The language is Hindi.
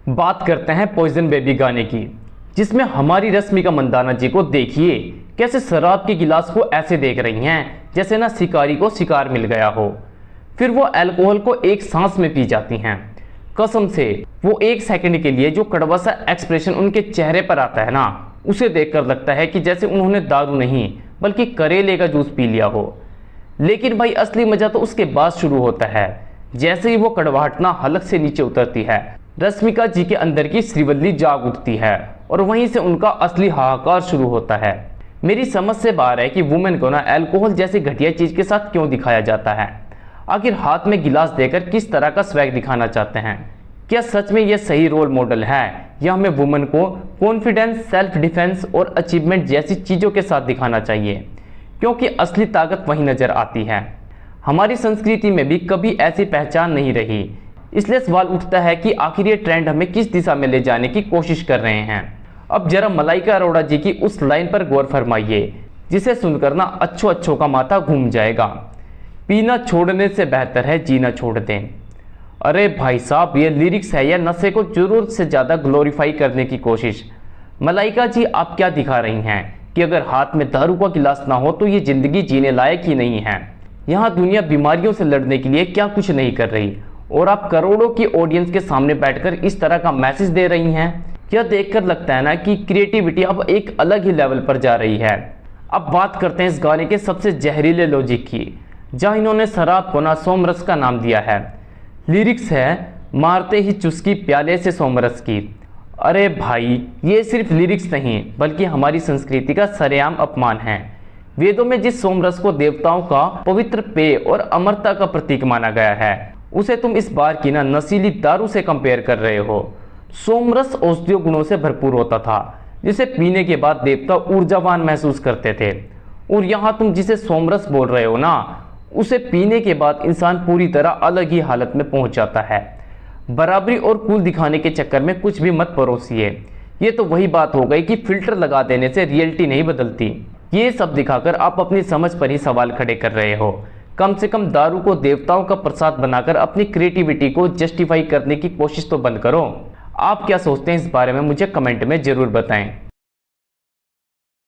बात करते हैं पॉइजन बेबी गाने की, जिसमें हमारी रश्मिका मंदाना जी को देखिए कैसे शराब के गिलास को ऐसे देख रही हैं जैसे ना शिकारी को शिकार मिल गया हो। फिर वो अल्कोहल को एक सांस में पी जाती हैं। कसम से वो एक सेकंड के लिए जो कड़वा सा एक्सप्रेशन उनके चेहरे पर आता है ना, उसे देखकर लगता है कि जैसे उन्होंने दारू नहीं बल्कि करेले का जूस पी लिया हो। लेकिन भाई असली मजा तो उसके बाद शुरू होता है। जैसे ही वो कड़वाहट ना हलक से नीचे उतरती है, रश्मिका जी के अंदर की श्रीवल्ली जाग उठती है और वहीं से उनका असली हाहाकार शुरू होता है। मेरी समझ से बाहर है कि वुमेन को ना अल्कोहल जैसी घटिया चीज के साथ क्यों दिखाया जाता है। आखिर हाथ में गिलास देकर किस तरह का स्वैग दिखाना चाहते हैं? क्या सच में यह सही रोल मॉडल है या हमें वुमेन को कॉन्फिडेंस, सेल्फ डिफेंस और अचीवमेंट जैसी चीज़ों के साथ दिखाना चाहिए? क्योंकि असली ताकत वहीं नजर आती है। हमारी संस्कृति में भी कभी ऐसी पहचान नहीं रही। इसलिए सवाल उठता है कि आखिर ये ट्रेंड हमें किस दिशा में ले जाने की कोशिश कर रहे हैं। अब जरा मलाइका अरोड़ा जी की उस लाइन पर गौर फरमाइए जिसे सुनकर ना अच्छों का माथा घूम जाएगा। पीना छोड़ने से बेहतर है जीना छोड़ दें। अरे भाई साहब, ये लिरिक्स है या नशे को जरूरत से ज़्यादा ग्लोरीफाई करने की कोशिश? मलाइका जी, आप क्या दिखा रही हैं कि अगर हाथ में दारू का गिलास ना हो तो ये ज़िंदगी जीने लायक ही नहीं है। यहाँ दुनिया बीमारियों से लड़ने के लिए क्या कुछ नहीं कर रही और आप करोड़ों की ऑडियंस के सामने बैठकर इस तरह का मैसेज दे रही हैं। यह देखकर लगता है ना कि क्रिएटिविटी अब एक अलग ही लेवल पर जा रही है। अब बात करते हैं इस गाने के सबसे जहरीले लॉजिक की, जहाँ इन्होंने शराब को ना सोमरस का नाम दिया है। लिरिक्स है, मारते ही चुस्की प्याले से सोमरस की। अरे भाई, ये सिर्फ लिरिक्स नहीं बल्कि हमारी संस्कृति का सरेआम अपमान है। वेदों में जिस सोमरस को देवताओं का पवित्र पेय और अमरता का प्रतीक माना गया है, उसे तुम इस बार की ना नशीली दारू से कंपेयर कर रहे हो। सोमरस औषधीय गुणों से भरपूर होता था, जिसे पीने के बाद देवता ऊर्जावान महसूस करते थे। और यहाँ तुम जिसे सोमरस बोल रहे हो ना, उसे पीने के बाद इंसान पूरी तरह अलग ही हालत में पहुंच जाता है। बराबरी और कूल दिखाने के चक्कर में कुछ भी मत परोसिए। ये तो वही बात हो गई कि फिल्टर लगा देने से रियलिटी नहीं बदलती। ये सब दिखाकर आप अपनी समझ पर ही सवाल खड़े कर रहे हो। कम से कम दारू को देवताओं का प्रसाद बनाकर अपनी क्रिएटिविटी को जस्टिफाई करने की कोशिश तो बंद करो। आप क्या सोचते हैं इस बारे में मुझे कमेंट में जरूर बताएं।